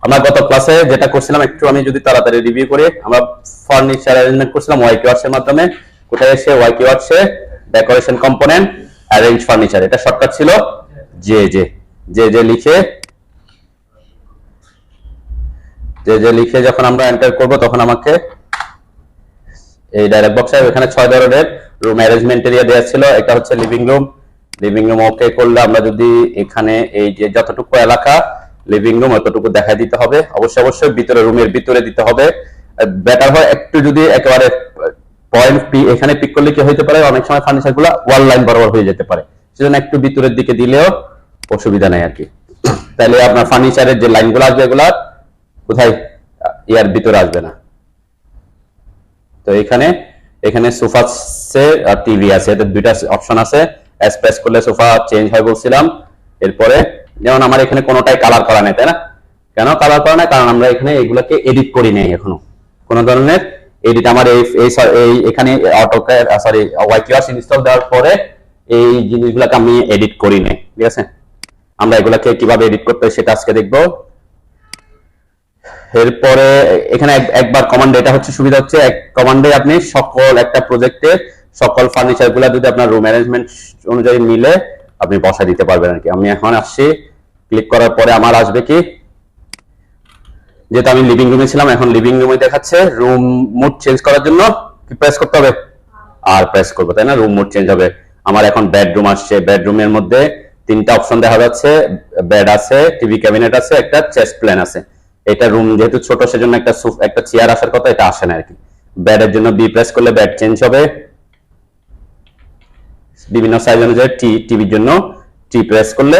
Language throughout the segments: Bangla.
আমরা গত ক্লাসে যেটা করছিলাম একটু আমি যদি তাড়াতাড়ি রিভিউ করি, আমরা ফার্নিচার অ্যারেঞ্জমেন্ট করছিলাম ওয়াই কিওয়ার্ডস এর মাধ্যমে। কোথায় এসে ওয়াই কিওয়ার্ডস এ ডেকোরেশন কম্পোনেন্ট অ্যারেঞ্জ ফার্নিচার, এটা শর্টকাট ছিল জে জে জে জে লিখে যখন আমরা এন্টার করব তখন আমাকে এই ডায়লগ বক্সে এখানে 6 ধরনের রুম অ্যারেঞ্জমেন্ট এরিয়া দেওয়া ছিল। এটা হচ্ছে লিভিং রুম ওকে করলে আমরা যদি এখানে এই যে যতটুকু এলাকা লিভিং রুম অতটুকু দেখাই দিতে হবে। অবশ্যই ভিতরে রুমের ভিতরে দিতে হবে। বেটার হয় একটু যদি একেবারে পয়েন্ট পি এখানে পিক করলে কি হইতে পারে, অনেক সময় ফার্নিচার গুলো ওয়াল লাইন বরাবর হয়ে যেতে পারে, সেজন্য একটু ভিতরের দিকে দিলেও অসুবিধা নাই আর কি। তাহলে আপনার ফার্নিচারের যে লাইনগুলো আসবে এগুলা কোথায় ইয়ার ভিতরে আসবে না। তো এখানে সোফা আছে আর টিভি আছে, এদের দুইটা অপশন আছে। প্রেস করলে সোফা চেঞ্জ হয় বলছিলাম। এরপরে যেমন আমার এখানে কোনোটাই কালার করা নেই, তাই না? কেন কালার করা নাই? কারণ আমরা এখানে এগুলোকে এডিট করি নাই এখনো, কোনো ধরনের এডিট আমার এই এখানে AutoCAD sorry Y keywords install দেওয়ার পরে এই জিনিসগুলোকে আমি এডিট করি নাই, ঠিক আছে? আমরা এগুলাকে কিভাবে এডিট করতে হয় সেটা আজকে দেখবো। এরপরে এখানে একবার কমান্ড, এটা হচ্ছে সুবিধা হচ্ছে এক কমান্ডে আপনি সকল একটা প্রজেক্টে সকল ফার্নিচার গুলা যদি আপনার রুম অ্যারেঞ্জমেন্ট অনুযায়ী মিলে আপনি বসা দিতে পারবেন আর কি। আমি এখন আসছি, ক্লিক করার পরে আমার আসবে কি, যেটা আমি লিভিং রুমে ছিলাম এখন লিভিং রুমে দেখাচ্ছে। রুম মোড চেঞ্জ করার জন্য কি প্রেস করতে হবে? আর প্রেস করবো, তাই না? রুম মোড চেঞ্জ হবে। আমার এখন বেডরুম আসছে, বেডরুমের মধ্যে 3টা অপশন দেখা যাচ্ছে, বেড আছে, টিভি ক্যাবিনেট আছে, একটা চেস্ট প্ল্যান আছে। এটা রুম যেহেতু ছোট সেজন্য একটা চেয়ার আসার কথা, এটা আসে না আর কি। বেডের জন্য বি প্রেস করলে বেড চেঞ্জ হবে বিভিন্ন সাইজ অনুযায়ী। টিভির জন্য টি প্রেস করলে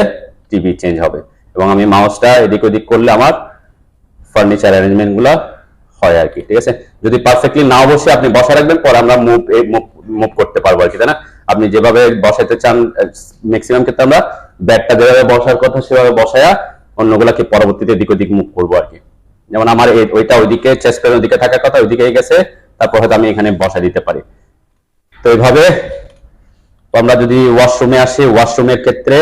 টিভি চেঞ্জ হবে। এবং আমি মাউসটা এদিক ওদিক করলে আমার ফার্নিচার অ্যারেঞ্জমেন্ট গুলা হয় আর কি, ঠিক আছে? যদি পারফেক্টলি নাও বসে আপনি বসা রাখবেন, পরে আমরা মুভ করতে পারবো আর কি, তাই না? আপনি যেভাবে বসাইতে চান ম্যাক্সিমাম ক্ষেত্রে আমরা বেডটা যেভাবে বসার কথা সেভাবে বসায়া অন্যগুলাকে পরবর্তীতে এদিক ওদিক মুভ করবো আর কি। যেমন আমার ওইটা ওইদিকে চেস্ট প্লেন ওইদিকে থাকার কথা, ওইদিকে গেছে, তারপর হয়তো আমি এখানে বসা দিতে পারি। তো এইভাবে আমরা যদি ওয়াশরুমে আসি, ওয়াশরুমের ক্ষেত্রে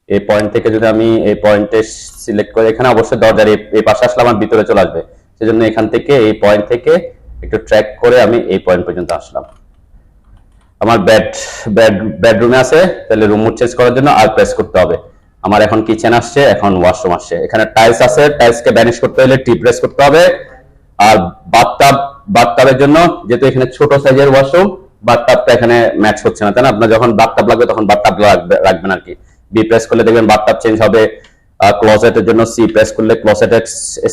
এই পয়েন্ট থেকে যদি আমি এই পয়েন্টে সিলেক্ট করে এখানে অবশ্যই দরজার এই পাশে আসলে আমার ভিতরে চলে আসবে, সেজন্য এখান থেকে এই পয়েন্ট থেকে একটু ট্র্যাক করে আমি এই পয়েন্ট পর্যন্ত আসলাম। আমার বেডরুমে আছে, তাহলে রুম মোড চেঞ্জ করার জন্য আর প্রেস করতে হবে। আমার এখন কিচেন আসছে, এখন ওয়াশরুম আসছে। এখানে টাইলস আছে, টাইলসকে ব্যানিশ করতে হলে টি প্রেস করতে হবে। আর বাথটাবের জন্য যেহেতু এখানে ছোট সাইজের ওয়াশরুম, বাথটাবটা এখানে ম্যাচ হচ্ছে না, তাই না? আপনার যখন বাথটাব লাগবে তখন বাথটাব রাখবেন আর কি। বি প্রেস করলে দেখবেন বাথটাব চেঞ্জ হবে। ক্লোজেটের জন্য সি প্রেস করলে ক্লোজেটের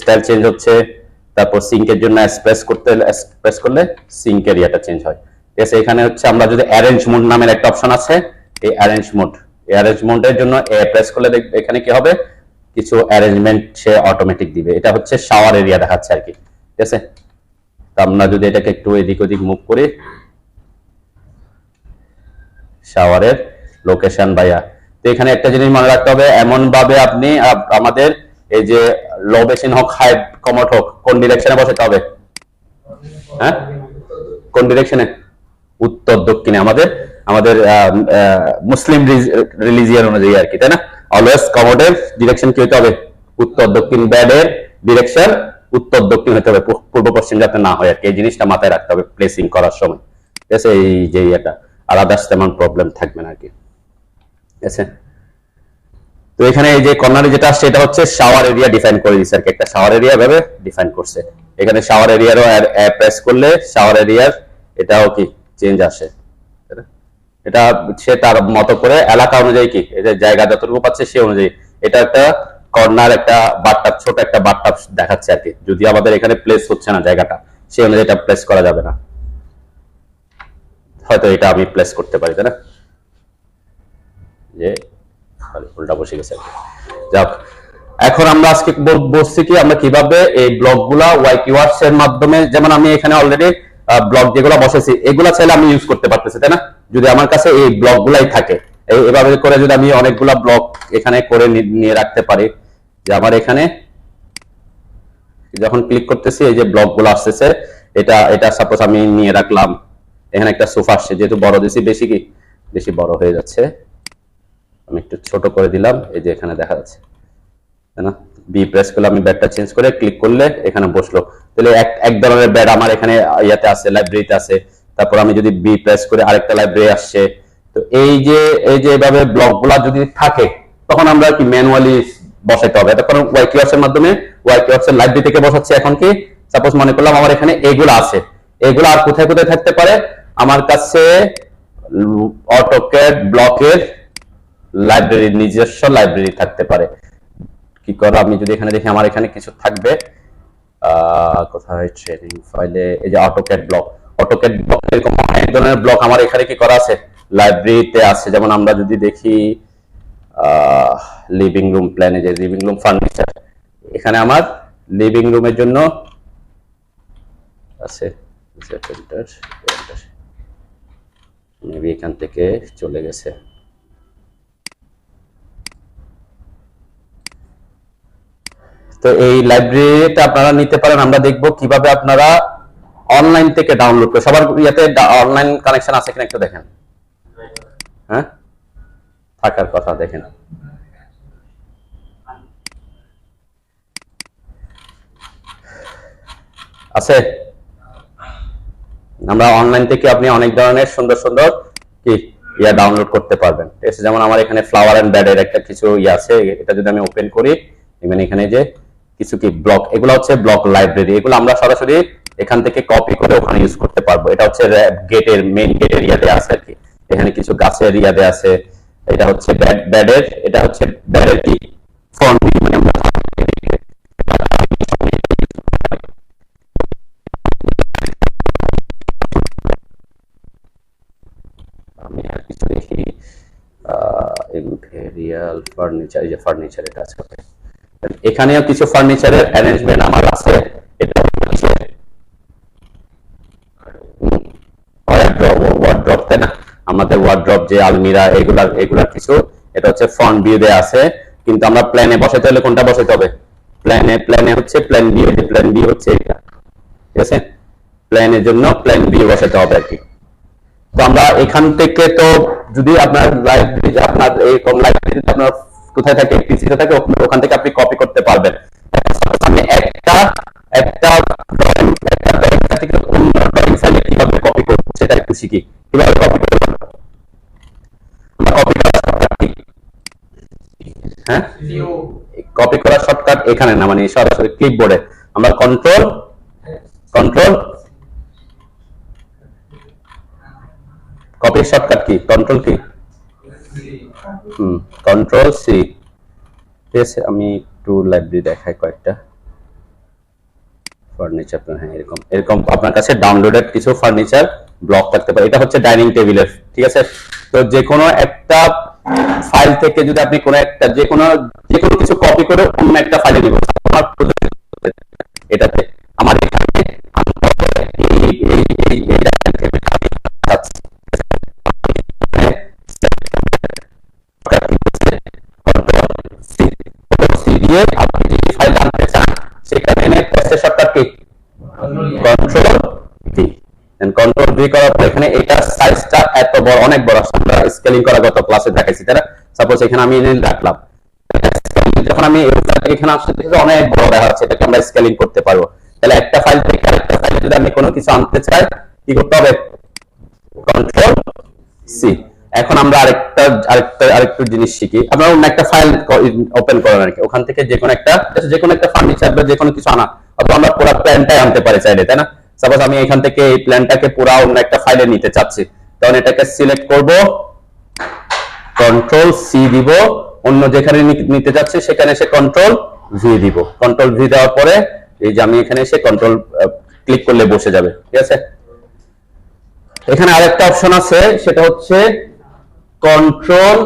স্টাইল চেঞ্জ হচ্ছে। তারপর সিঙ্কের জন্য এস প্রেস করলে সিঙ্ক এরিয়াটা চেঞ্জ হয়, ঠিক আছে? এখানে হচ্ছে আমরা যদি অ্যারেঞ্জ মোড নামের একটা অপশন আছে, এই অ্যারেঞ্জ মোডের জন্য এ প্রেস করলে এখানে কি হবে, কিছু অ্যারেঞ্জমেন্ট সে অটোমেটিক দিবে। এটা হচ্ছে শাওয়ার এরিয়া দেখাচ্ছে আর কি, ঠিক আছে? তো আমরা যদি এটাকে একটু এদিক ওদিক মুভ করি, শাওয়ারের লোকেশন ভাইয়া। তো এখানে একটা জিনিস মনে রাখতে হবে, এমন ভাবে আপনি আমাদের এই যে লো বেসিন হোক হাই কমোড হোক কোন ডিরেকশনে বসাতে হবে? হ্যাঁ, কোন ডিরেকশনে? উত্তর দক্ষিণে। আমাদের মুসলিম রিলিজিয়ন অনুযায়ী আর কি, তাই না? অলওয়েজ কমোডের ডিরেকশন কি হতে হবে? উত্তর দক্ষিণ। বেডের ডিরেকশন উত্তর দক্ষিণ হতে হবে, পূর্ব পশ্চিম যাতে না হয় আর কি। এই জিনিসটা মাথায় রাখতে হবে প্লেসিং করার সময়, ঠিক আছে? এই যে এটা আর আদার্স তেমন প্রবলেম থাকবে না আর কি, ঠিক আছে? তো এখানে এই যে কর্নারে যেটা আসছে এটা হচ্ছে শাওয়ার এরিয়া ডিফাইন করে দিচ্ছে আর কি। একটা শাওয়ার এরিয়া ভাবে ডিফাইন করছে। এখানে শাওয়ার এরিয়ারও প্রেস করলে শাওয়ার এরিয়ার এটাও কি চেঞ্জ আসে। এটা সে তার মতো করে এলাকা অনুযায়ী কি এই যে জায়গা যতটুকু পাচ্ছে সে অনুযায়ী এটা একটা কর্নার একটা বাথটাব ছোট একটা বাথটাব দেখাচ্ছে আর কি। যদি আমাদের এখানে প্লেস হচ্ছে না জায়গাটা, সেই অনুযায়ী এটা প্লেস করা যাবে না। হয়তো এটা আমি প্লেস করতে পারি, তাই না? যে উল্টা বসে গেছে। যাক, এখন আমরা আজকে বলছি কি আমরা কিভাবে এই ব্লকগুলা ওয়াই কিওয়ার্ডস এর মাধ্যমে, যেমন আমি এখানে অলরেডি ব্লক যেগুলো বসেছি এগুলা চাইলে আমি ইউজ করতে পারতেছি, তাই না? যদি আমার কাছে এই ব্লকগুলাই থাকে, এইভাবে করে যদি আমি অনেকগুলা ব্লক এখানে করে নিয়ে রাখতে পারি, যে আমার এখানে যখন ক্লিক করতেছি এই যে ব্লকগুলো আসতেছে, এটা সাপোজ আমি নিয়ে রাখলাম। এখানে একটা সোফা আসছে, যেহেতু বড় দিছি বেশি বড় হয়ে যাচ্ছে, আমি একটু ছোট করে দিলাম। এই যে এখানে দেখা যাচ্ছে, তাই না? বি প্রেস করলে আমি ব্যাডটা চেঞ্জ করে ক্লিক করলে এখানে বসলো। তাহলে এক ধরনের ব্যাড আমার এখানে ইয়াতে আছে, লাইব্রেরিতে আছে। তারপর আমি যদি বি প্রেস করে আরেকটা লাইব্রেরি আসছে। তো এই যে এভাবে ব্লকগুলা যদি থাকে তখন আমরা কি ম্যানুয়ালি বসাইতে হবে। তখন ওয়াই কিওয়ার্ডস এর মাধ্যমে ওয়াই কিওয়ার্ডস এর লাইব্রেরি থেকে বসাচ্ছি। এখন কি সাপোজ মনে করলাম আমার এখানে এগুলো আছে, এগুলো আর কোথায় কোথায় থাকতে পারে, আমার কাছে অটোক্যাড ব্লকের লাইব্রেরি, নিজস্ব লাইব্রেরি থাকতে পারে। কি করে আমি যদি এখানে দেখি আমার এখানে কিছু থাকবে, কোথায় ট্রেনিং ফাইলে এই যে অটোক্যাড ব্লক এরকম অনেক ধরনের ব্লক আমার এখানে কি করা আছে, লাইব্রেরিতে আছে। যেমন আমরা যদি দেখি লিভিং রুম প্ল্যান, এই যে লিভিং রুম ফার্নিচার, এখানে আমার লিভিং রুমের জন্য আছে। মেবি এখান থেকে চলে গেছে। তো এই লাইব্রেরিটা আপনারা নিতে পারেন। আমরা দেখবো কিভাবে আপনারা অনলাইন থেকে ডাউনলোড করে, সবার ইয়াতে অনলাইন কানেকশন আছে কিনা একটু দেখেন। হ্যাঁ, থাকার কথা দেখেন। আছে, আমরা অনলাইন থেকে আপনি অনেক ধরনের সুন্দর সুন্দর কি ইয়া ডাউনলোড করতে পারবেন। ঠিক আছে, যেমন আমার এখানে ফ্লাওয়ার এন্ড ব্যাড এর একটা কিছু ইয়ে আছে, এটা যদি আমি ওপেন করি, মানে এখানে যে কিছু কি ব্লক, এগুলো হচ্ছে ব্লক লাইব্রেরি। এগুলো আমরা সরাসরি এখান থেকে কপি করে ওখানে ইউজ করতে পারবো। এটা হচ্ছে গেটের মেইন গেটের ইয়াতে আছে আর কি, এখানে কিছু গাছের ইয়াতে আছে। এটা হচ্ছে ব্যাডের, এটা হচ্ছে ব্যাডের কি ফন্ট, মানে আমরা আমি আর কিছু দেখি ইম্পেরিয়াল ফার্নিচার, এই যে ফার্নিচার এটা আছে। এখানেও কিছু ফার্নিচারের অ্যারেঞ্জমেন্ট আমার আছে। এটা হচ্ছে ওয়ার্ড্রপ, তাই না, আমাদের ওয়ার্ড্রপ যে আলমিরা এগুলার কিছু, এটা হচ্ছে ফ্রন্ট ভিউ দেয়া আছে। কিন্তু আমরা প্ল্যানে বসাতে হলে কোনটা বসাতে হবে, প্ল্যানে হচ্ছে প্ল্যান বি, প্ল্যান বি হচ্ছে এটা। ঠিক আছে, প্ল্যানের জন্য প্ল্যান বি বসাতে হবে আর কি। তো আমরা এখান থেকে, তো যদি আপনার লাইব্রেরি, আপনার এরকম লাইব্রেরি আপনার কোথায় থাকে, পিসিতে থাকে, ওখান থেকে আপনি কপি করতে পারবেন। আমি একটা ড্রয়িং থেকে অন্য ড্রয়িং ফাইলে কিভাবে কপি করব সেটা একটু শিখি। কিভাবে কপি করব, কপি করার শর্টকাট কি? হ্যাঁ, কপি করার শর্টকাট এখানে না, মানে সরাসরি ক্লিপবোর্ডে আমরা কন্ট্রোল কপির শর্টকাট কি, কন্ট্রোল কি, কন্ট্রোল সি। ঠিক আছে, আমি একটু লাইব্রেরি দেখাই কয়েকটা ফার্নিচার। হ্যাঁ, এরকম আপনার কাছে ডাউনলোডেড কিছু ফার্নিচার ব্লক থাকতে পারে। এটা হচ্ছে ডাইনিং টেবিলের। ঠিক আছে, তো যে কোনো একটা ফাইল থেকে যদি আপনি কোনো একটা যে কোনো কিছু কপি করে অন্য একটা ফাইলে দিব, এটাতে আমার এখানে আপনি যে ফাইল আনতে চান সেখানে shortcut key, control V. Control V করার পর এখানে এটা সাইজটা এত বড়, অনেক বড়, আমরা স্কেলিং করা গত ক্লাসে দেখাইছি, তাই না। সাপোজ এখানে আমি রাখলাম, যখন আমি এখানে আসতে অনেক বড় দেখা যাচ্ছে, এটাকে আমরা স্কেলিং করতে পারবো। তাহলে একটা ফাইল থেকে আরেকটা ফাইলে যদি আমি কোনো কিছু আনতে চাই, কি করতে হবে, কন্ট্রোল সি। এখন আমরা আরেকটু জিনিস শিখি। আমরা অন্য একটা ফাইল ওপেন করেন আর কি, ওখান থেকে যে কোনো একটা ফার্নিচার বা যে কোনো কিছু আনা, অথবা আমরা পুরো প্ল্যানটাই আনতে পারি চাইলে, তাই না। সাপোজ আমি এখান থেকে এই প্ল্যানটাকে পুরো অন্য একটা ফাইলে নিতে চাচ্ছি, তখন এটাকে সিলেক্ট করব, কন্ট্রোল সি দিব, অন্য যেখানে নিতে যাচ্ছে সেখানে এসে কন্ট্রোল ভি দিব। কন্ট্রোল ভি দেওয়ার পরে এই যে আমি এখানে এসে কন্ট্রোল ক্লিক করলে বসে যাবে। ঠিক আছে, এখানে আরেকটা অপশন আছে, সেটা হচ্ছে কন্ট্রোল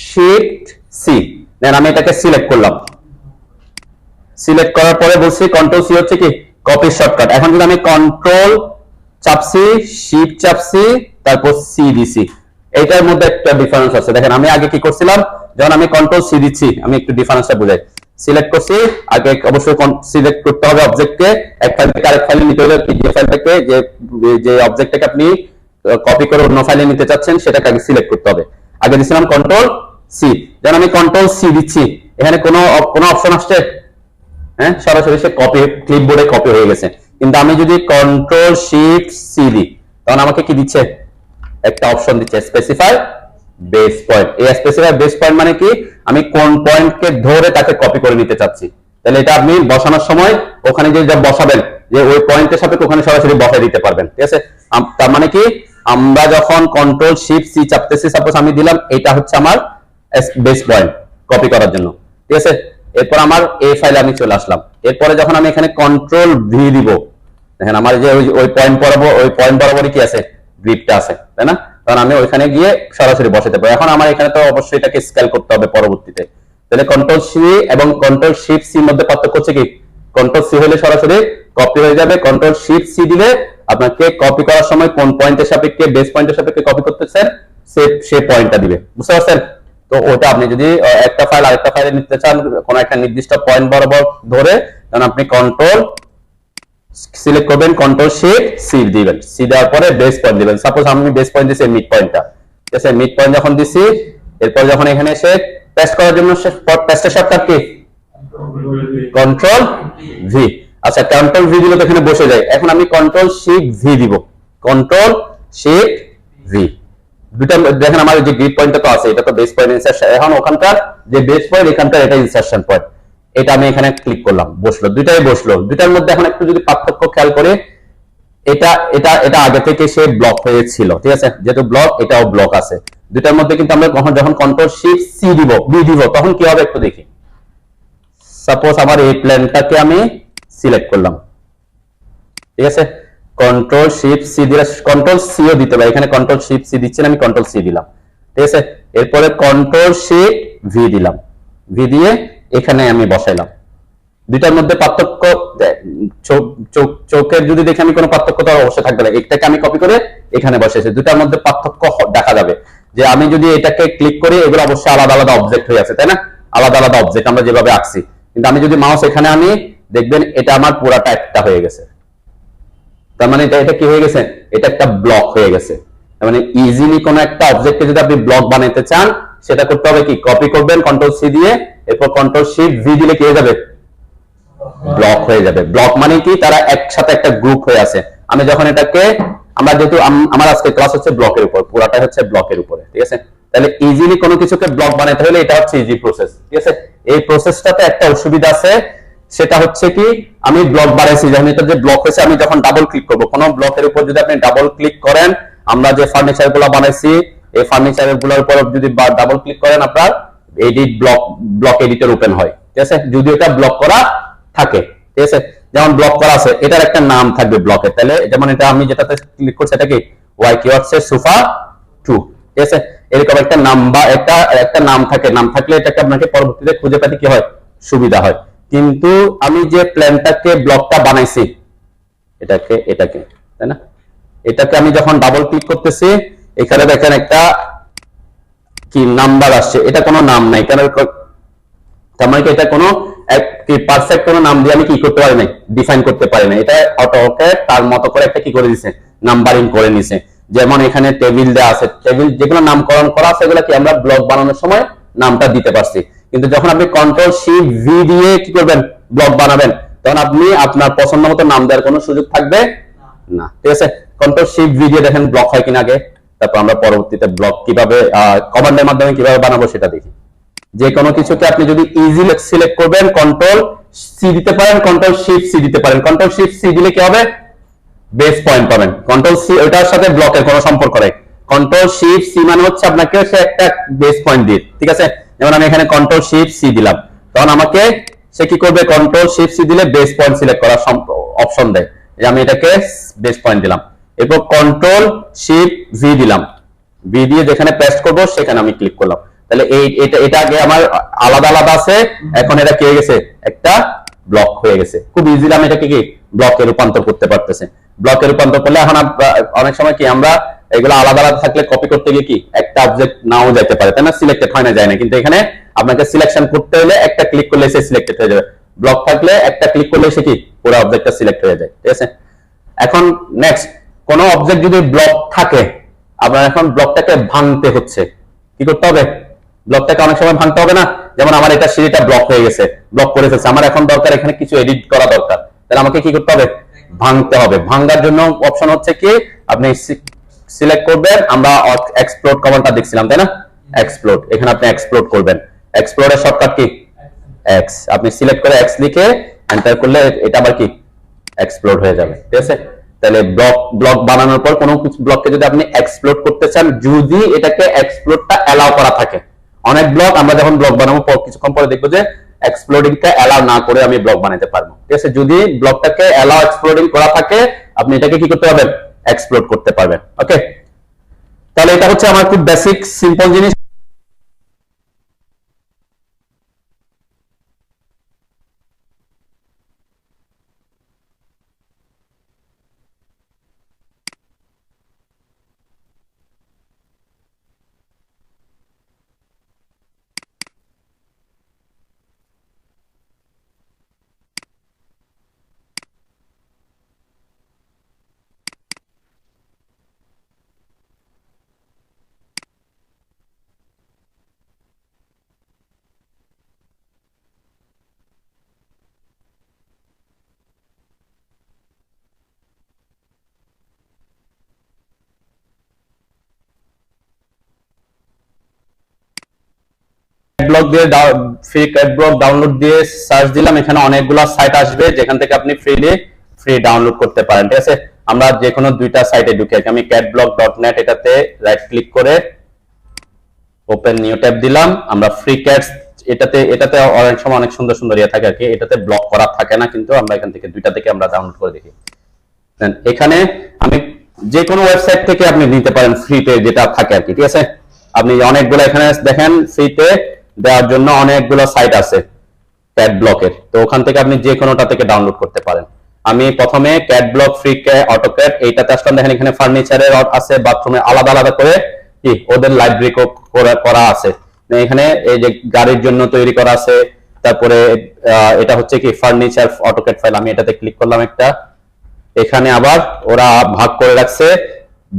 শিফট সি। দেন আমি এটাকে সিলেক্ট করলাম, সিলেক্ট করার পরে বলছি কন্ট্রোল সি হচ্ছে কি কপি শর্টকাট। এখন যদি আমি কন্ট্রোল চাপছি, শিফট চাপছি, তারপর সি দিছি, এইটার মধ্যে একটা ডিফারেন্স আছে। দেখেন আমি আগে কি করছিলাম, যখন আমি কন্ট্রোল সি দিচ্ছি, আমি একটু ডিফারেন্সটা বুঝাই। সিলেক্ট করছি, আগে অবশ্যই সিলেক্ট করতে হবে অবজেক্টকে, এক ফাইল থেকে আরেক ফাইলে নিতে হবে। পিডিএফ ফাইল থেকে যে অবজেক্টটাকে আপনি কপি করে অন্য ফাইলে নিতে চাচ্ছেন সেটাকে আগে সিলেক্ট করতে হবে। আগে দিছিলাম কন্ট্রোল সি, যখন আমি কন্ট্রোল সি দিচ্ছি, এখানে কোনো অপশন আসছে, হ্যাঁ, সরাসরি সে কপি, ক্লিপবোর্ডে কপি হয়ে গেছে। কিন্তু আমি যদি কন্ট্রোল শিফট সি দিই, তখন আমাকে কি দিচ্ছে, একটা অপশন দিচ্ছে স্পেসিফাই বেস পয়েন্ট। এই স্পেসিফাই বেস পয়েন্ট মানে কি, আমি কোন পয়েন্টকে ধরে তাকে কপি করে নিতে চাচ্ছি। তাহলে এটা আপনি বসানোর সময় ওখানে যে যা বসাবেন, যে ওই পয়েন্টের সাথে ওখানে সরাসরি বসাই দিতে পারবেন। ঠিক আছে, তার মানে কি, আমরা যখন কন্ট্রোল শিফট সি চাপতেছি, সাপোজ আমি দিলাম এটা হচ্ছে আমার বেস পয়েন্ট কপি করার জন্য। ঠিক আছে, এরপর আমার এই ফাইলে আমি চলে আসলাম। এরপরে যখন আমি এখানে কন্ট্রোল ভি দিব, দেখেন আমার যে ওই পয়েন্ট বরাবর, ওই পয়েন্ট বরাবরই কি আছে, গ্রিপটা আছে, তাই না? কারণ আমি ওইখানে গিয়ে সরাসরি বসাতে পারি। এখন আমার এখানে তো অবশ্যই এটাকে স্কেল করতে হবে পরবর্তীতে। তাহলে কন্ট্রোল সি এবং কন্ট্রোল শিফট সি মধ্যে পার্থক্য হচ্ছে কি, কন্ট্রোল সি হলে সরাসরি কপি হয়ে যাবে, কন্ট্রোল শিফট সি দিলে আপনাকে কপি করার সময় কোন পয়েন্টের সাপেক্ষে, বেস পয়েন্টের সাপেক্ষে কপি করতেছেন সে পয়েন্টটা দিবে। বুঝতে পারছেন? তো ওটা আপনি যদি একটা ফাইল আরেকটা ফাইলে নিতে চান, কোন একটা নির্দিষ্ট পয়েন্ট বরাবর ধরে, তখন আপনি কন্ট্রোল সিলেক্ট করবেন, কন্ট্রোল শিফট সি দিবেন, সি দেওয়ার পরে বেস পয়েন্ট দিবেন। সাপোজ আমি বেস পয়েন্ট দিছি মিড পয়েন্টটা। ঠিক আছে, মিড পয়েন্ট যখন দিছি, এরপর যখন এখানে এসে পেস্ট করার জন্য পেস্টের শর্টকাট কি, কন্ট্রোল ভি। আচ্ছা, কন্ট্রোল ভি দিলে তো এখানে বসে যায়। এখন আমি কন্ট্রোল শিফট ভি দিব, কন্ট্রোল শিফট ভি। দুটা দেখেন আমার যে গ্রিড পয়েন্টটা তো আছে, এটা তো বেস পয়েন্ট ইনসারশন। এখন ওখানকার যে বেস পয়েন্ট, এখানকার এটা ইনসারশন পয়েন্ট। এটা আমি এখানে ক্লিক করলাম, বসলো, দুটাই বসলো। দুটার মধ্যে এখন একটু যদি পার্থক্য খেয়াল করে, এটা এটা এটা আগে থেকে সে ব্লক হয়েছিল। ঠিক আছে, যেহেতু ব্লক, এটাও ব্লক আছে। দুটার মধ্যে কিন্তু আমরা যখন কন্ট্রোল শিফট সি দিব, বি দিব, তখন কি হবে একটু দেখি। সাপোজ আমার এই প্ল্যানটাকে আমি সিলেক্ট করলাম। ঠিক আছে, কন্ট্রোল শিফট সি দিলে, কন্ট্রোল সিও দিতে পারি, এখানে কন্ট্রোল শিফট সি দিচ্ছেন, আমি কন্ট্রোল সি দিলাম। ঠিক আছে, এরপরে কন্ট্রোল শিফট ভি দিলাম, ভি দিয়ে এখানে আমি বসাইলাম। দুইটার মধ্যে পার্থক্য, চোখের যদি দেখে আমি কোনো পার্থক্য তো অবশ্যই থাকবে না। একটাকে আমি কপি করে এখানে বসেছি, দুটার মধ্যে পার্থক্য দেখা যাবে। যে আমি যদি এটাকে ক্লিক করি, এগুলো অবশ্যই আলাদা আলাদা অবজেক্ট হয়ে আছে, তাই না? আলাদা আলাদা অবজেক্ট আমরা যেভাবে আঁকছি। কিন্তু আমি যদি মাউস এখানে আনি, দেখবেন এটা আমার পুরাটা একটা হয়ে গেছে। তার মানে এটা কি হয়ে গেছে, এটা একটা ব্লক হয়ে গেছে। তার মানে ইজিলি কোন একটা অবজেক্টকে যদি আপনি ব্লক বানাতে চান, সেটা করতে হবে কি, কপি করবেন কন্ট্রোল সি দিয়ে, এরপর কন্ট্রোল শিফট ভি দিলে কি হয়ে যাবে, ব্লক হয়ে যাবে। ব্লক মানে কি, তারা একসাথে একটা গ্রুপ হয়ে আছে। আমি যখন এটাকে, আমরা যেহেতু আমার আজকে ক্লাস হচ্ছে ব্লকের উপর, পুরাটা হচ্ছে ব্লকের উপরে। ঠিক আছে, তাহলে ইজিলি কোনো কিছুকে ব্লক বানাতে হলে এটা হচ্ছে ইজি প্রসেস। ঠিক আছে, এই প্রসেসটাতে একটা অসুবিধা আছে, সেটা হচ্ছে কি, আমি ব্লক বানাইছি, যখন এটা যে ব্লক হয়েছে, আমি যখন ডাবল ক্লিক করব, কোনো ব্লকের উপর যদি আপনি ডাবল ক্লিক করেন, আমরা যে ফার্নিচার গুলো বানাইছি, এই ফার্নিচার গুলোর উপর যদি ডাবল ক্লিক করেন, আপনার এডিট ব্লক এডিটর ওপেন হয়। ঠিক আছে, যদি এটা ব্লক করা থাকে। ঠিক আছে, যেমন ব্লক করা আছে, এটার একটা নাম থাকবে ব্লকের। তাহলে যেমন এটা আমি যেটাতে ক্লিক করছি, এটা কি ওয়াই কি হচ্ছে সোফা 2। ঠিক আছে, এরকম একটা নাম বা একটা নাম থাকে, নাম থাকলে এটাকে আপনাকে পরবর্তীতে খুঁজে পেতে কি হয়, সুবিধা হয়। কিন্তু আমি যে প্ল্যানটাকে, ব্লকটা বানাইছি, এটাকে তাই না, এটাকে আমি যখন ডাবল ক্লিক করতেছি, এখানে দেখেন একটা কি নাম্বার আসছে, এটা কোনো নাম নাই। কেন, তার মানে এটা কোনো পারফেক্ট কোনো নাম দিয়ে আমি কি করতে পারি না, ডিফাইন করতে পারি না। এটা অটোক্যাড তার মতো করে একটা কি করে দিছে, নাম্বারিং করে নিছে। যেমন এখানে টেবিল দেওয়া আছে, টেবিল যেগুলো নামকরণ করা আছে, এগুলো কি আমরা ব্লক বানানোর সময় নামটা দিতে পারছি। কিন্তু যখন আপনি কন্ট্রোল শিফট ভি দিয়ে কি করবেন, ব্লক বানাবেন, তখন আপনি আপনার পছন্দ মতো নাম দেওয়ার কোনো সুযোগ থাকবে না। ঠিক আছে, কন্ট্রোল শিফট ভি দিয়ে দেখেন ব্লক হয় কিনা আগে, তারপর আমরা পরবর্তীতে ব্লক কিভাবে কমান্ডের মাধ্যমে কিভাবে বানাবো সেটা দেখি। যে কোনো কিছুকে আপনি যদি ইজিলি সিলেক্ট করবেন, কন্ট্রোল সি দিতে পারেন, কন্ট্রোল শিফট সি দিতে পারেন। কন্ট্রোল শিফট সি দিলে কি হবে, বেস পয়েন্ট পাবেন। কন্ট্রোল সি ওটার সাথে ব্লকের কোনো সম্পর্ক নেই। কন্ট্রোল শিফট সি মানে হচ্ছে আপনাকে সে একটা বেস পয়েন্ট দিয়ে। ঠিক আছে, যেমন আমি এখানে কন্ট্রোল শিফট সি দিলাম, তখন আমাকে সে কি করবে, কন্ট্রোল শিফট সি দিলে বেস পয়েন্ট সিলেক্ট করার অপশন দেয়, যে আমি এটাকে বেস পয়েন্ট দিলাম। এরপর কন্ট্রোল শিফট ভি দিলাম, ভি দিয়ে যেখানে পেস্ট করবো সেখানে আমি ক্লিক করলাম। তাহলে এটা আগে আমার আলাদা আলাদা আছে, এখন এটা কি হয়ে গেছে, একটা ব্লক হয়ে গেছে। খুব ইজিলি আমি এটাকে কি ব্লকে রূপান্তর করতে পারতেছে। ব্লকে রূপান্তর করলে এখন অনেক সময় কি আমরা এগুলো আলাদা আলাদা থাকলে কপি করতে গিয়ে কি একটা অবজেক্ট নাও যেতে পারে, তাই না, সিলেক্টেড হয় না, যায় না। কিন্তু এখানে আপনাকে সিলেকশন করতে হলে একটা ক্লিক করলে সে সিলেক্টেড হয়ে যাবে। ব্লক থাকলে একটা ক্লিক করলে সে কি পুরো অবজেক্টটা সিলেক্ট হয়ে যায়। ঠিক আছে, এখন নেক্সট, কোন অবজেক্ট যদি ব্লক থাকে, আপনার এখন ব্লকটাকে ভাঙতে হচ্ছে, কি করতে হবে, ব্লকটাকে অনেক সময় ভাঙতে হবে না, যেমন আমার এটা সিঁড়িটা ব্লক হয়ে গেছে, ব্লক করে ফেলছে, আমার এখন দরকার এখানে কিছু এডিট করা দরকার, তাহলে আমাকে কি করতে হবে? ভাঙতে হবে। ভাঙার জন্য অপশন হচ্ছে কি, আপনি সিলেক্ট করবেন, আমরা এক্সপ্লোড কমান্ডটা দেখছিলাম তাই না, এক্সপ্লোড, এখানে আপনি এক্সপ্লোড করবেন। এক্সপ্লোডের শর্টকাট কি? এক্স। আপনি সিলেক্ট করে এক্স লিখে এন্টার করলে এটা আবার কি এক্সপ্লোড হয়ে যাবে, ঠিক আছে? তাহলে ব্লক বানানোর পর কোনো কিছু ব্লককে যদি আপনি এক্সপ্লোড করতে চান, যদি এটাকে এক্সপ্লোডটা অ্যালাউ করা থাকে, অনেক ব্লক আমরা যখন ব্লক বানাবো কিছুক্ষণ পরে দেখবো যে এক্সপ্লোডিংটা অ্যালাউ না করে আমি ব্লক বানাতে পারবো, ঠিক আছে? যদি ব্লকটাকে অ্যালাউ এক্সপ্লোডিং করা থাকে, আপনি এটাকে কি করতে পারবেন? এক্সপ্লোড করতে পারবেন। ওকে, তাহলে এটা হচ্ছে আমার খুব বেসিক সিম্পল জিনিস। ব্লক দিয়ে ফ্রি ক্যাট ব্লক ডাউনলোড দিয়ে সার্চ দিলাম, এখানে অনেকগুলো সাইট আসবে যেখান থেকে আপনি ফ্রি ডাউনলোড করতে পারেন, ঠিক আছে? আমরা যে কোনো দুইটা সাইটে ঢুকে, আমি catblock.net এটাতে রাইট ক্লিক করে ওপেন নিউ ট্যাব দিলাম, আমরা ফ্রি ক্যাটস এটাতে অনেক সময় অনেক সুন্দর সুন্দর ইয়ে থাকে আর কি, এটাতে ব্লক করা থাকে না, কিন্তু আমরা এখান থেকে দুইটা থেকে আমরা ডাউনলোড করে দেখি। এখানে আমি যে কোনো ওয়েবসাইট থেকে আপনি নিতে পারেন ফ্রিতে যেটা থাকে আর কি, ঠিক আছে? আপনি অনেকগুলো এখানে দেখেন ফ্রিতে দেওয়ার জন্য অনেকগুলো সাইট আছে ক্যাট ব্লকের, তো ওখান থেকে আপনি যে কোনোটা থেকে ডাউনলোড করতে পারেন। আমি প্রথমে ক্যাট ব্লক ফ্রি অটোক্যাড এইটাতে আসলাম, দেখেন এখানে ফার্নিচারের আছে, বাথরুমে আলাদা আলাদা করে কি ওদের লাইব্রেরি করা আছে, এখানে এই যে গাড়ির জন্য তৈরি করা আছে। তারপরে এটা হচ্ছে কি ফার্নিচার অটোক্যাড ফাইল, আমি এটাতে ক্লিক করলাম একটা, এখানে আবার ওরা ভাগ করে রাখছে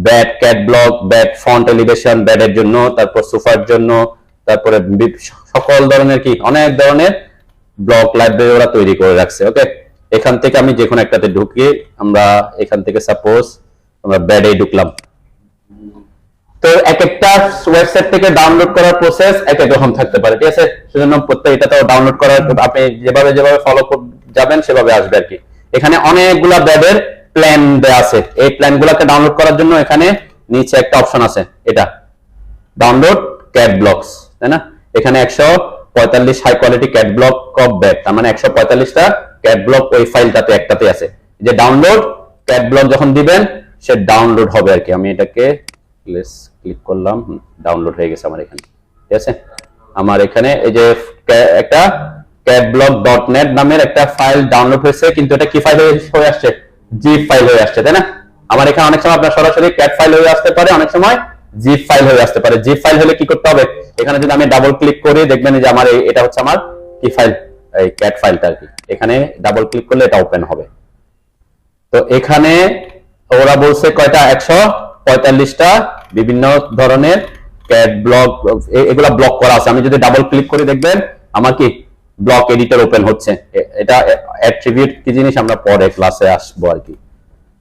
bed cat block, bed front elevation, ব্যাডের জন্য, তারপর সোফার জন্য, তারপরে সকল ধরনের কি অনেক ধরনের ব্লক লাইব্রেরি ওরা তৈরি করে রাখছে। ওকে, এখান থেকে আমি যে কোনো একটাতে ঢুকি, আমরা এখান থেকে সাপোজ আমরা ব্যাডে ঢুকলাম। তো এক একটা ওয়েবসাইট থেকে ডাউনলোড করার প্রসেস এক এক রকম থাকতে পারে, ঠিক আছে? সেজন্য প্রত্যেকটাতেও ডাউনলোড করার আপনি যেভাবে ফলো যাবেন সেভাবে আসবে আর কি। এখানে অনেকগুলা ব্যাডের প্ল্যান দেয়া আছে, এই প্ল্যানগুলোকে ডাউনলোড করার জন্য এখানে নিচে একটা অপশন আছে, এটা ডাউনলোড ক্যাট ব্লকস, তাই না? এখানে 145 high quality cat block of bad, তার মানে 145টা ক্যাট ব্লক ওই ফাইলটাতে একটাতে আছে। যে ডাউনলোড ক্যাট ব্লক যখন দিবেন সে ডাউনলোড হবে আর কি। আমি এটাকে ক্লিক করলাম, ডাউনলোড হয়ে গেছে আমার এখানে, ঠিক আছে? আমার এখানে এই যে একটা catblock.net নামের একটা ফাইল ডাউনলোড হয়েছে, কিন্তু এটা কি ফাইল হয়ে আসছে? জিপ ফাইল হয়ে আসছে, তাই না? আমার এখানে অনেক সময় আপনার সরাসরি ক্যাট ফাইল হয়ে আসতে পারে, অনেক সময় জিপ ফাইল হয়ে আসতে পারে। জিপ ফাইল হলে কি করতে হবে? এখানে যদি আমি ডাবল ক্লিক করি দেখবেন যে আমার এটা হচ্ছে আমার কি ফাইল, এই ক্যাট ফাইলটা আর কি। এখানে ডাবল ক্লিক করলে এটা ওপেন হবে। তো এখানে ওরা বলছে কয়টা? 145টা বিভিন্ন ধরনের ক্যাট ব্লক, এগুলা ব্লক করা আছে। আমি যদি ডাবল ক্লিক করি দেখবেন আমার কি ব্লক এডিটর ওপেন হচ্ছে। এটা অ্যাট্রিবিউট কি জিনিস আমরা পরে ক্লাসে আসবো আর কি,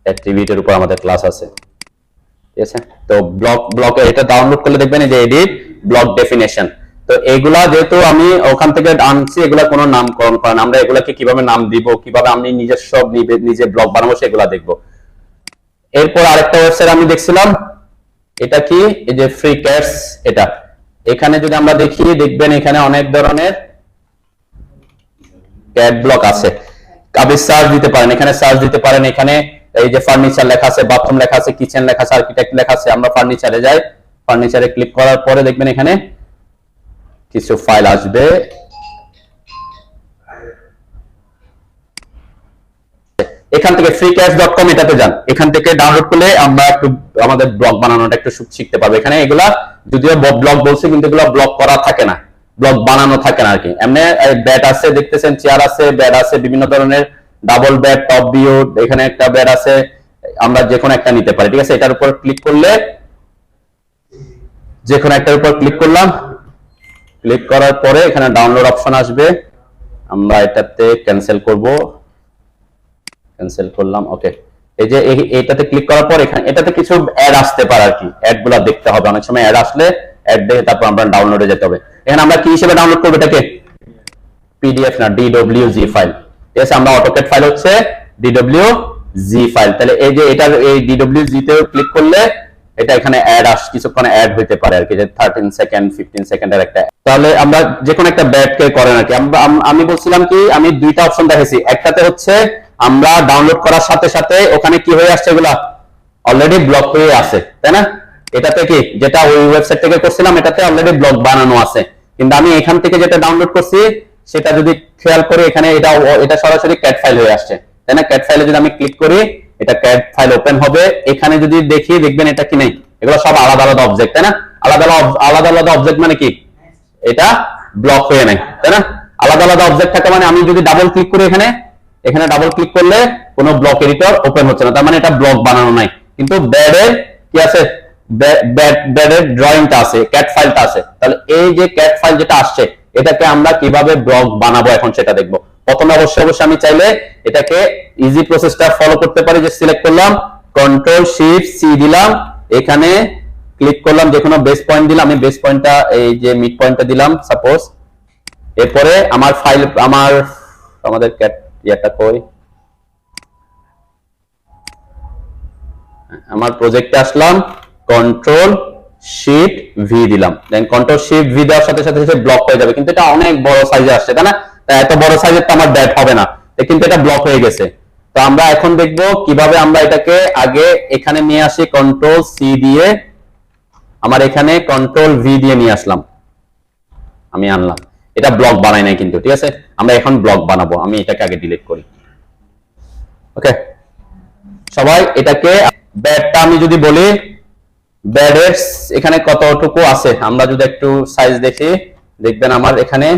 অ্যাট্রিবিউটের উপর আমাদের ক্লাস আছে, ঠিক আছে? তো ব্লক এটা ডাউনলোড করলে দেখবেন এই যে এডিট ব্লক ডেফিনেশন। তো এগুলা যেহেতু আমি ওখান থেকে আনছি, এগুলা কোনো নামকরণ করেন, আমরা এগুলাকে কিভাবে নাম দিব, কিভাবে আমি নিজস্ব নিজে ব্লক বানাবো সেগুলা দেখবো। এরপর আরেকটা ওয়েবসাইট আমি দেখছিলাম, এটা কি এই যে ফ্রি ক্যাটস, এটা এখানে যদি আমরা দেখি দেখবেন এখানে অনেক ধরনের ক্যাট ব্লক আছে। আপনি সার্চ দিতে পারেন, এখানে সার্চ দিতে পারেন, এখানে এই যে ফার্নিচার লেখা আছে, বাথরুম লেখা আছে, কিচেন লেখা আছে, আর্কিটেক্ট লেখা আছে। আমরা ফার্নিচারে যাই, ফার্নিচারে ক্লিক করার পরে দেখবেন এখানে কিছু ফাইল আসবে। এখান থেকে freecast.com এটাতে যান, এখান থেকে ডাউনলোড করলে আমরা একটু আমাদের ব্লগ বানানোটা একটু শিখতে পারবো। এখানে এগুলা যদিও ব্লগ বলছে, কিন্তু এগুলা ব্লগ করা থাকে না, ব্লগ বানানো থাকে না আর কি। এমনি ব্যাট আছে, দেখতেছেন চেয়ার আছে, ব্যাট আছে, বিভিন্ন ধরনের ডাবল ব্যাট, টপ ভিউ, এখানে একটা ব্যাট আছে, আমরা যে কোনো একটা নিতে পারি, ঠিক আছে? এটার উপর ক্লিক করলে যে কোনো একটার উপর ক্লিক করলাম, ক্লিক করার পরে এখানে ডাউনলোড অপশন আসবে, আমরা এটাতে ক্যান্সেল করব, ক্যান্সেল করলাম। ওকে, এই যে এইটাতে ক্লিক করার পর এখানে এটাতে কিছু অ্যাড আসতে পারে আর কি, অ্যাড গুলো দেখতে হবে, অনেক সময় অ্যাড আসলে অ্যাড দেখে তারপর আমরা ডাউনলোডে যেতে হবে। এখানে আমরা কি হিসেবে ডাউনলোড করব এটাকে, পিডিএফ না DWG ফাইল, ঠিক আছে, আমরা অটোক্যাড ফাইল হচ্ছে DWG ফাইল। তাহলে এই যে এটার এই DWG তে ক্লিক করলে এটা এখানে অ্যাড কিছুক্ষণ অ্যাড হইতে পারে আর কি, যে 13 সেকেন্ড 15 সেকেন্ডের একটা। তাহলে আমরা যে কোনো একটা ব্যাট কে করেন আর কি। আমি বলছিলাম কি, আমি দুইটা অপশন দেখেছি, একটাতে হচ্ছে আমরা ডাউনলোড করার সাথে সাথে ওখানে কি হয়ে আসছে, এগুলা অলরেডি ব্লক হয়ে আছে, তাই না? এটাতে কি, যেটা ওই ওয়েবসাইট থেকে করছিলাম এটাতে অলরেডি ব্লক বানানো আছে, কিন্তু আমি এখান থেকে যেটা ডাউনলোড করছি সেটা যদি খেয়াল করি এখানে এটা সরাসরি ক্যাট ফাইল হয়ে আসছে, তাই না? ক্যাট ফাইলে যদি আমি ক্লিক করি এটা ক্যাট ফাইল ওপেন হবে। এখানে যদি দেখি দেখবেন এটা কি নেই, এগুলো সব আলাদা আলাদা অবজেক্ট, তাই না? আলাদা আলাদা অবজেক্ট মানে কি, এটা ব্লক হয়ে নাই, তাই না? আলাদা আলাদা অবজেক্ট থাকে মানে আমি যদি ডাবল ক্লিক করি এখানে ডাবল ক্লিক করলে কোনো ব্লক এডিটর ওপেন হচ্ছে না, তার মানে এটা ব্লক বানানো নাই। কিন্তু ব্যাডের কি আছে, ব্যাডের ড্রয়িংটা আছে, ক্যাট ফাইলটা আছে। তাহলে এই যে ক্যাট ফাইল যেটা আসছে এটাকে আমরা কিভাবে ব্লক বানাবো এখন সেটা দেখবো। প্রথমে অবশ্যই আমি চাইলে এটাকে ইজি প্রসেসটা ফলো করতে পারি, যে সিলেক্ট করলাম, কন্ট্রোল শিফট সি দিলাম, এখানে ক্লিক করলাম, যে কোনো বেস পয়েন্ট দিলাম, আমি বেস পয়েন্টটা এই যে মিড পয়েন্টটা দিলাম সাপোজ। এরপরে আমার ফাইল আমাদের ক্যাট ইয়াটা কই, আমার প্রজেক্টে আসলাম, কন্ট্রোল শিফট ভি দিলাম, দেন কন্ট্রোল শিফট ভি দেওয়ার সাথে সাথে ব্লক হয়ে যাবে, কিন্তু এটা অনেক বড় সাইজে আসছে, তাই না? এত বড় সাইজের তো আমার ব্যাট হবে না, কিন্তু এটা ব্লক হয়ে গেছে। তো আমরা এখন দেখবো কিভাবে আমরা এটাকে আগে এখানে নিয়ে আসি, কন্ট্রোল সি দিয়ে, আমার এখানে কন্ট্রোল ভি দিয়ে নিয়ে আসলাম, আমি আনলাম, এটা ব্লক বানাই নাই কিন্তু, ঠিক আছে? আমরা এখন ব্লক বানাবো, আমি এটাকে আগে ডিলিট করি। ওকে সবাই, এটাকে ব্যাটটা আমি যদি বলি, ব্যাডের এখানে কতটুকু আছে আমরা যদি একটু সাইজ দেখি দেখবেন আমার এখানে।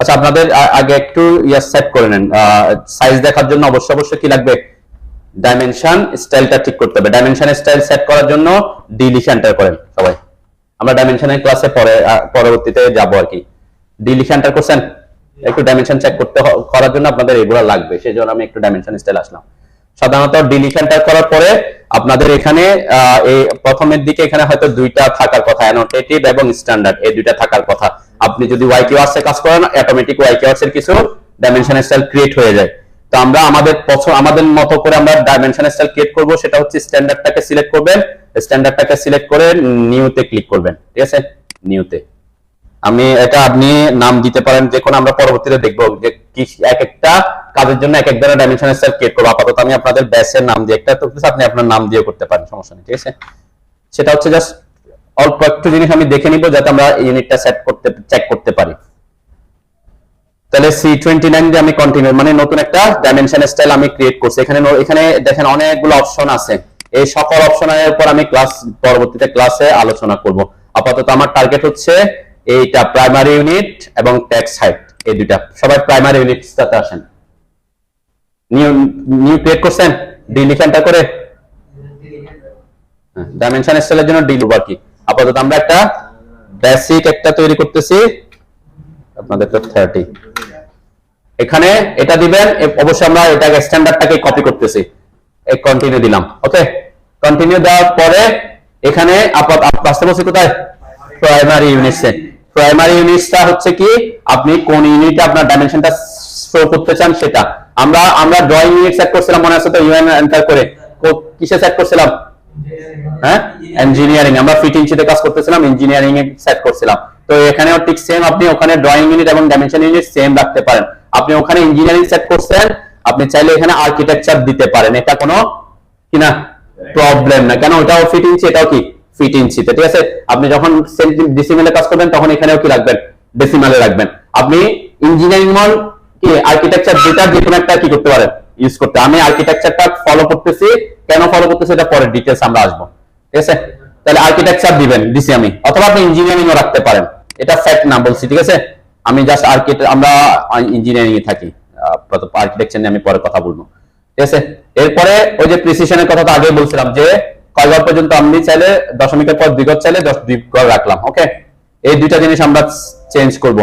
আচ্ছা, আপনাদের আগে একটু সেট করে নেন, সাইজ দেখার জন্য অবশ্যই কি লাগবে, ডাইমেনশন স্টাইলটা ঠিক করতে হবে। ডাইমেনশন স্টাইল সেট করার জন্য ডি লিখে এন্টার করেন সবাই, আমরা ডাইমেনশনের ক্লাসে পরবর্তীতে যাব আর কি। ডি লিখে এন্টার করছেন, একটু ডাইমেনশন চেক করার জন্য আপনাদের এগুলো লাগবে, সেই জন্য আমি একটু ডাইমেনশন স্টাইল আসলাম। সাধারণত ডি লিখে এন্টার করার পরে আপনাদের এখানে এই প্রথমের দিকে এখানে হয়তো দুইটা থাকার কথা, অ্যানোটেটিভ এবং স্ট্যান্ডার্ড, এই দুইটা থাকার কথা। আপনি যদি ওয়াইকিউআরস এ কাজ করেন অটোমেটিক ওয়াইকিউআরস এর কিছু ডাইমেনশন স্টাইল ক্রিয়েট হয়ে যায়। তো আমরা আমাদের মতো করে আমরা ডাইমেনশন স্টাইল ক্রিয়েট করব, সেটা হচ্ছে স্ট্যান্ডার্ডটাকে সিলেক্ট করবেন, স্ট্যান্ডার্ডটাকে সিলেক্ট করে নিউতে ক্লিক করবেন, ঠিক আছে? নিউতে আপনি নাম দিতে পারেন যে কোনো, আমরা পরবর্তীতে দেখব যে কি এক একটা কাজের জন্য এক এক ধরনের ডাইমেনশন স্টাইল ক্রিয়েট করব। আপাতত আমি আপনাদের ব্যাচের নাম দিয়ে একটা করতেছি, আপনি আপনার নাম দিয়ে করতে পারেন, সমস্যা নেই, ঠিক আছে? সেটা হচ্ছে জাস্ট অল্প একটু জিনিস আমি দেখে নিব যাতে আমরা ইউনিটটা চেক করতে পারি। তাহলে C29 দিয়ে আমি কন্টিনিউ, মানে নতুন একটা ডাইমেনশন স্টাইল আমি ক্রিয়েট করছি। এখানে দেখেন অনেকগুলো অপশন আছে, এই সকল অপশনের উপর আমি পরবর্তীতে ক্লাসে আলোচনা করব। আপাতত আমার টার্গেট হচ্ছে এইটা, প্রাইমারি ইউনিট এবং টেক্সট হাইট, এই দুইটা। সবাই প্রাইমারি ইউনিটটাতে আসেন। নিউ ক্রিয়েট করছেন, ডি লিখে এন্টার করে, ডাইমেনশন স্টাইলের জন্য ডি লিখব আর কি। আপাতত আমরা একটা বেসিক একটা তৈরি করতেছি, আপনাদের তো 30 এখানে এটা দিবেন। অবশ্যই আমরা এটা স্ট্যান্ডার্ডটাকে কপি করতেছি, এই কন্টিনিউ দিলাম। ওকে, কন্টিনিউ দেওয়ার পরে এখানে আসতে বলছি কোথায়, প্রাইমারি ইউনিটসে। প্রাইমারি ইউনিটসটা হচ্ছে কি, আপনি কোন ইউনিটে আপনার ডাইমেনশনটা শো করতে চান সেটা। আমরা ড্রয়িং ইউনিট সেট করছিলাম, মনে আছে তো? ইউএন এন্টার করে কিসে সেট করছিলাম? হ্যাঁ, ইঞ্জিনিয়ারিং। আমরা ফিট ইঞ্চিতে কাজ করতেছিলাম, ইঞ্জিনিয়ারিং এ সেট করছিলাম। তো এখানেও ঠিক সেম, আপনি ওখানে ড্রয়িং ইউনিট এবং ডাইমেনশন ইউনিট সেম রাখতে পারেন। আপনি ওখানে ইঞ্জিনিয়ারিং সেট করছেন, আপনি চাইলে এখানে আর্কিটেকচার দিতে পারেন, এটা কোনো কিনা প্রবলেম না। কেন, ওটাও ফিট ইঞ্চি, এটাও কি ফিট ইঞ্চিতে, ঠিক আছে? আপনি যখন ডেসিমেলে কাজ করবেন তখন এখানেও কি রাখবেন, ডেসিমেলে রাখবেন। আপনি ইঞ্জিনিয়ারিং মল কি আর্কিটেকচার যেটা যে কোনো একটা কি করতে পারেন, ইউজ করতে। আমি আর্কিটেকচারটা ফলো করতেছি, কেন ফলো করতেছি এটা পরে ডিটেইলস আমরা আসবো, ঠিক আছে? তাহলে আর্কিটেকচার দিবেন দিছি আমি, অথবা আপনি ইঞ্জিনিয়ারিং ও রাখতে পারেন, এটা ফ্যাক্ট না বলছি, ঠিক আছে? আমি জাস্ট আমরা ইঞ্জিনিয়ারিং এ থাকি, আর্কিটেকচার নিয়ে আমি পরে কথা বলবো, ঠিক আছে? এরপরে ওই যে প্রিসিশনের কথা তো আগে বলছিলাম, যে কয় ঘর পর্যন্ত আমি চাইলে দশমিকের পর 2 ঘর চাইলে 2 ঘর রাখলাম। ওকে, এই দুইটা জিনিস আমরা চেঞ্জ করব।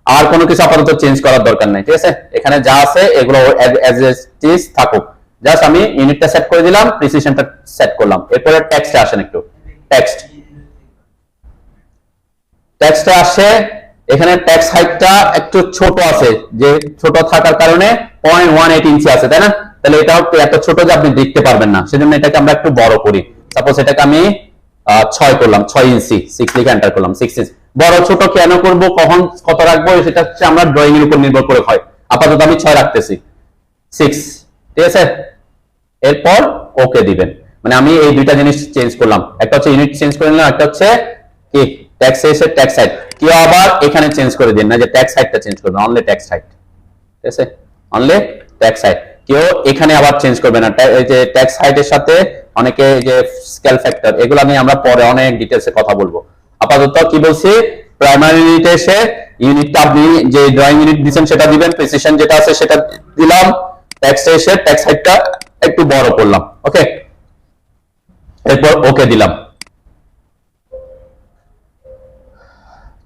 আর কোনো কিছু আপাতত চেঞ্জ করার দরকার নাই, ঠিক আছে? এখানে যা আছে এগুলো অ্যাজ ইট ইজ থাকুক। জাস্ট আমি ইউনিটটা সেট করে দিলাম, প্রিসিশনটা সেট করলাম। এরপরে টেক্সটে আসেন একটু। টেক্সটে আসে, এখানে টেক্সট হাইটটা একটু ছোট আছে, যে ছোট থাকার কারণে 0.18 ইঞ্চি আছে, তাই না? তাহলে এটা এত ছোট যে আপনি দেখতে পারবেন না, সেজন্য এটাকে আমরা একটু বড় করি। সাপোজ এটাকে আমি 6 করলাম, 6 ইঞ্চি, 6 লিখে এন্টার করলাম। 6 ইঞ্চি বড় ছোট কেন করব, কখন কত রাখবো, সেটা হচ্ছে আমরা ড্রয়িং এর উপর নির্ভর করে হয়। আপাতত আমি 6 রাখতেছি, 6, ঠিক আছে? এরপর ওকে দিবেন। মানে আমি এই দুইটা জিনিস চেঞ্জ করলাম, একটা হচ্ছে ইউনিট চেঞ্জ করে নিলাম, একটা হচ্ছে কি ট্যাক্স এসে ট্যাক্স হাইট। কেউ আবার এখানে চেঞ্জ করে দিন না যে ট্যাক্স হাইটটা চেঞ্জ করবেন, অনলি ট্যাক্স হাইট, ঠিক আছে? Only tax height. কেউ এখানে আবার চেঞ্জ করবে না। এই যে ট্যাক্স হাইটের সাথে অনেকে যে স্কেল ফ্যাক্টর, এগুলো আমি আমরা পরে অনেক ডিটেইলসে কথা বলবো। আপাতত কি বলছি, প্রাইমারি ইউনিটে এসে ইউনিটটা আপনি যে ড্রয়িং ইউনিট দিবেন সেটা দিবেন, প্রিসিশন যেটা আছে সেটা দিলাম, ট্যাক্সে এসে ট্যাক্স হাইটটা একটু বড় করলাম, ওকে? এরপর ওকে দিলাম,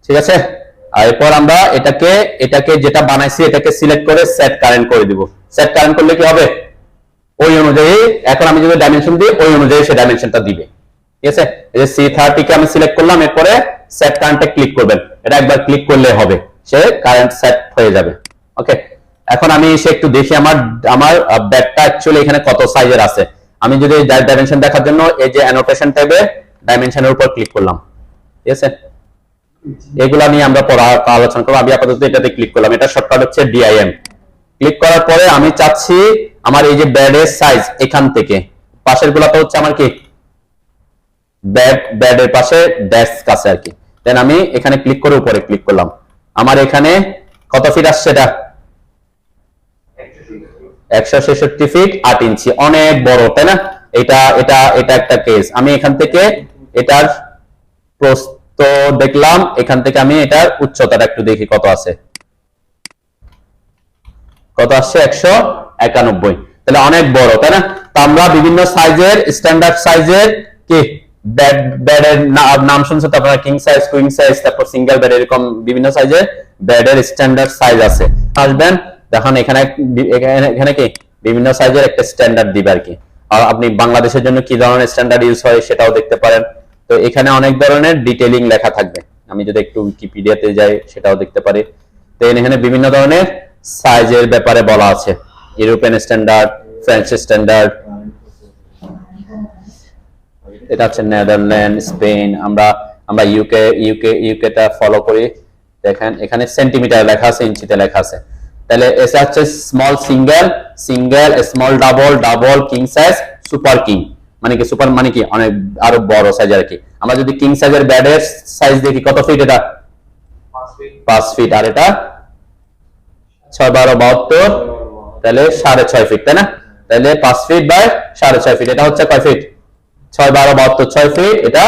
ঠিক আছে? আর এরপর আমরা এটাকে যেটা বানাইছি এটাকে সিলেক্ট করে সেট কারেন্ট করে দিব। সেট কারেন্ট করলে কি হবে, ওই অনুযায়ী এখন আমি যদি ডাইমেনশন দিই ওই অনুযায়ী সে ডাইমেনশনটা দিবে, ঠিক আছে? এই যে C30 কে আমি সিলেক্ট করলাম, এরপরে সেট কারেন্টে ক্লিক করবেন। এটা একবার ক্লিক করলে হবে, সে কারেন্ট সেট হয়ে যাবে, ওকে? এখন আমি এসে একটু দেখি আমার ব্যাটটা অ্যাকচুয়ালি এখানে কত সাইজের আছে। আমি যদি ডাইমেনশন দেখার জন্য এই যে অ্যানোটেশন ট্যাবে ডাইমেনশনের উপর ক্লিক করলাম, ঠিক আছে? এগুলা নিয়ে আমরা পরে আলোচনা করব। আমি আপাতত এটাতে ক্লিক করলাম, এটা শর্টকাট হচ্ছে DIM। ক্লিক করার পরে আমি চাচ্ছি আমার এই যে ব্যাডের সাইজ এখান থেকে পাশের গুলাতে হচ্ছে আমার কি ব্যাডের পাশে ডেস্ক আছে আর কি। দেন আমি এখানে ক্লিক করে উপরে ক্লিক করলাম, আমার এখানে কত ফিট আসছে, এটা 166 ফিট 8 ইঞ্চি, অনেক বড়, তাই না? এটা একটা কেস। আমি এখান থেকে এটার প্রস্থ দেখলাম, এখান থেকে আমি এটার উচ্চতাটা একটু দেখি কত আছে, কত আসছে 191। তাহলে অনেক বড়, তাই না? তো আমরা বিভিন্ন সাইজের, স্ট্যান্ডার্ড সাইজের কি বেডের নাম শুনছেন তো আপনারা, কিং সাইজ, কুইন সাইজ, তারপর সিঙ্গেল বেড, এরকম বিভিন্ন সাইজের বেডের স্ট্যান্ডার্ড সাইজ আছে। আসবেন, দেখুন এখানে কি বিভিন্ন সাইজের একটা স্ট্যান্ডার্ড দিবে আর কি। আর আপনি বাংলাদেশের জন্য কি ধরনের স্ট্যান্ডার্ড ইউজ হয় সেটাও দেখতে পারেন। তো এখানে অনেক ধরনের ডিটেইলিং লেখা থাকবে, আমি যদি একটু উইকিপিডিয়াতে যাই সেটাও দেখতে পারি। তো এখানে বিভিন্ন ধরনের সাইজের ব্যাপারে বলা আছে, ইউরোপিয়ান স্ট্যান্ডার্ড, ফ্রেঞ্চ স্ট্যান্ডার্ড, এটা হচ্ছে নেদারল্যান্ড, স্পেন। আমরা ইউকেটা ফলো করি। দেখেন এখানে সেন্টিমিটার লেখা আছে, ইঞ্চিতে লেখা আছে। তাহলে এটা হচ্ছে small single, small double, king size, super king. মানে কি সুপার মানে কি অনেক আরো বড় সাইজ আর কি। আমরা যদি কিং সাইজের বেডের সাইজ দেখি, কত ফিট এটা? 5 ফিট। আর এটা 6 12 72, তাহলে 6.5 ফিট, তাই না? তাহলে 5 ফিট বাই 6.5 ফিট, এটা হচ্ছে কয় ফিট? 6 12 72, 6 ফিট, এটা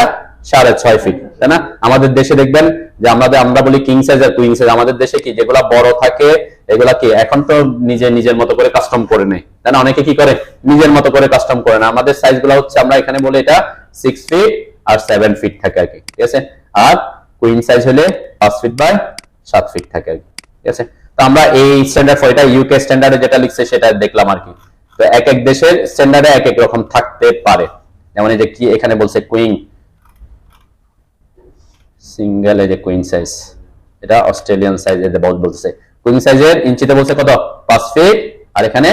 6.5 ফিট, তাই না? আমাদের দেশে দেখবেন যে আমরা বলি কিং সাইজ আর কুইন সাইজ। আমাদের দেশে কি যেগুলা বড় থাকে এগুলা কি এখন তো নিজের মতো করে কাস্টম করে নেয়, তাই না? অনেকে কি করে নিজের মতো করে কাস্টম করে না। আমাদের সাইজ গুলা হচ্ছে, আমরা এখানে বলি এটা 6 ফিট আর 7 ফিট থাকে আর কি, ঠিক আছে? আর কুইন সাইজ হলে 5 ফিট বাই 7 ফিট থাকে আর কি, ঠিক আছে? তো আমরা এই স্ট্যান্ডার্ড ফর এটা ইউকে স্ট্যান্ডার্ডে যেটা লিখছে সেটা দেখলাম আর কি। তো এক এক দেশের স্ট্যান্ডার্ডে এক এক রকম থাকতে পারে। যেমন এই যে কি এখানে বলছে কুইন সিঙ্গেল, এই যে কুইন সাইজ, এটা অস্ট্রেলিয়ান সাইজ এতে বলছে। কুইন সাইজের ইঞ্চিতে বলছে কত? 5 ফিট। আর এখানে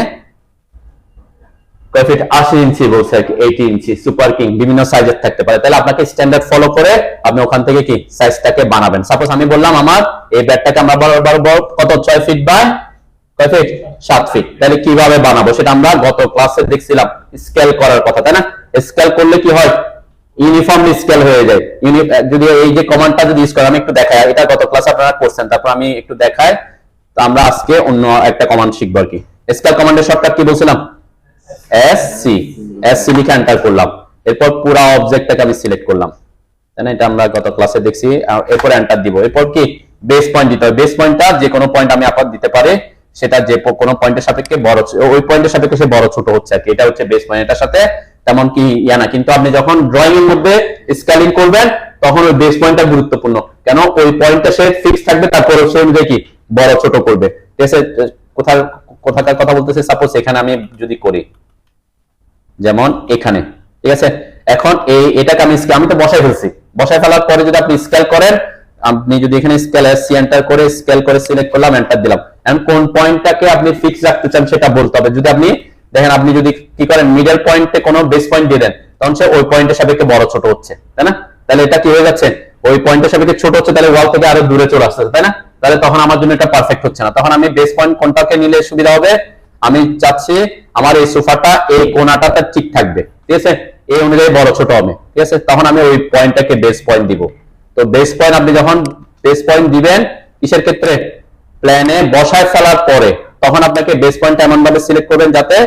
কয় ফিট? 80 ইঞ্চি বলছে আর কি, 80 ইঞ্চি। সুপার কিং বিভিন্ন সাইজের থাকতে পারে। তাহলে আপনাকে স্ট্যান্ডার্ড ফলো করে আপনি ওখান থেকে কি সাইজটাকে বানাবেন। সাপোজ আমি বললাম আমার এই ব্যাটটাকে আমরা কত 6 ফিট বাই কয় ফিট? 7 ফিট। তাহলে কিভাবে বানাবো সেটা আমরা গত ক্লাসে দেখছিলাম, স্কেল করার কথা, তাই না? স্কেল করলে কি হয়? ইউনিফর্মলি স্কেল হয়ে যায়। যদি এই যে কমান্ডটা যদি ইউজ করি, আমি একটু দেখাই, এটা গত ক্লাসে আপনারা করছেন, তারপর আমি একটু দেখাই। তো আমরা আজকে অন্য একটা কমান্ড শিখবো আর কি। স্কেল কমান্ডের শর্টকাট কি বলছিলাম? এসসি লিখে এন্টার করলাম। এরপর পুরো অবজেক্টটাকে আমি সিলেক্ট করলাম, তাই না? এটা আমরা গত ক্লাসে দেখছি। এরপর এন্টার দিব। এরপর কি বেস পয়েন্ট দিতে হবে। বেস পয়েন্টটা যে কোনো পয়েন্ট আমি আপাতত দিতে পারি, সেটা যে কোনো পয়েন্টের সাপেক্ষে বড়, ওই পয়েন্টের সাপেক্ষে সে বড় ছোট হচ্ছে আর কি। এটা হচ্ছে বেস পয়েন্ট, এটার সাথে তেমন কি ইয়া না। কিন্তু আপনি যখন ড্রয়িং এর মধ্যে স্কেলিং করবেন তখন ওই বেস পয়েন্টটা গুরুত্বপূর্ণ। কেন? ওই পয়েন্টটা সে ফিক্স থাকবে, তারপর সে অনুযায়ী কি বড় ছোট করবে। ঠিক আছে, কোথাকার কথা বলতেছে, সাপোজ এখানে আমি যদি করি, যেমন এখানে, ঠিক আছে, এখন এটাকে আমি তো বসাই ফেলছি, বসাই ফেলার পরে যদি আপনি স্কেল করেন, আপনি যদি এখানে স্কেল সি এন্টার করে স্কেল করে সিলেক্ট করলাম, এন্টার দিলাম, এখন কোন পয়েন্টটাকে আপনি ফিক্স রাখতে চান সেটা বলতে হবে। যদি আপনি দেখেন, আপনি যদি কি করেন মিডল পয়েন্টে কোনো বেস পয়েন্ট দিয়ে দেন, তখন সে ওই পয়েন্টের সাপেক্ষে বড় ছোট হচ্ছে, তাই না? তাহলে এটা কি হয়ে যাচ্ছে, ওই পয়েন্টের সাপেক্ষে ছোট হচ্ছে, তাহলে ওয়াল থেকে আরো দূরে চলে আসছে, তাই না? তাহলে তখন আমার জন্য এটা পারফেক্ট হচ্ছে না। তখন আমি বেস পয়েন্ট কোনটাকে নিলে সুবিধা হবে, আমি চাচ্ছি আমার এই সোফাটা এই কোণাটাতে ঠিক থাকবে, ঠিক আছে, এই অনুযায়ী বড় ছোট হবে, ঠিক আছে, তখন আমি ওই পয়েন্টটাকে বেস পয়েন্ট দিব। তো বেস পয়েন্ট আপনি যখন বেস পয়েন্ট দিবেন কিসের ক্ষেত্রে, প্ল্যানে বসায় ফেলার পরে, তখন আপনাকে বেস পয়েন্টটা এমন ভাবে সিলেক্ট করবেন যাতে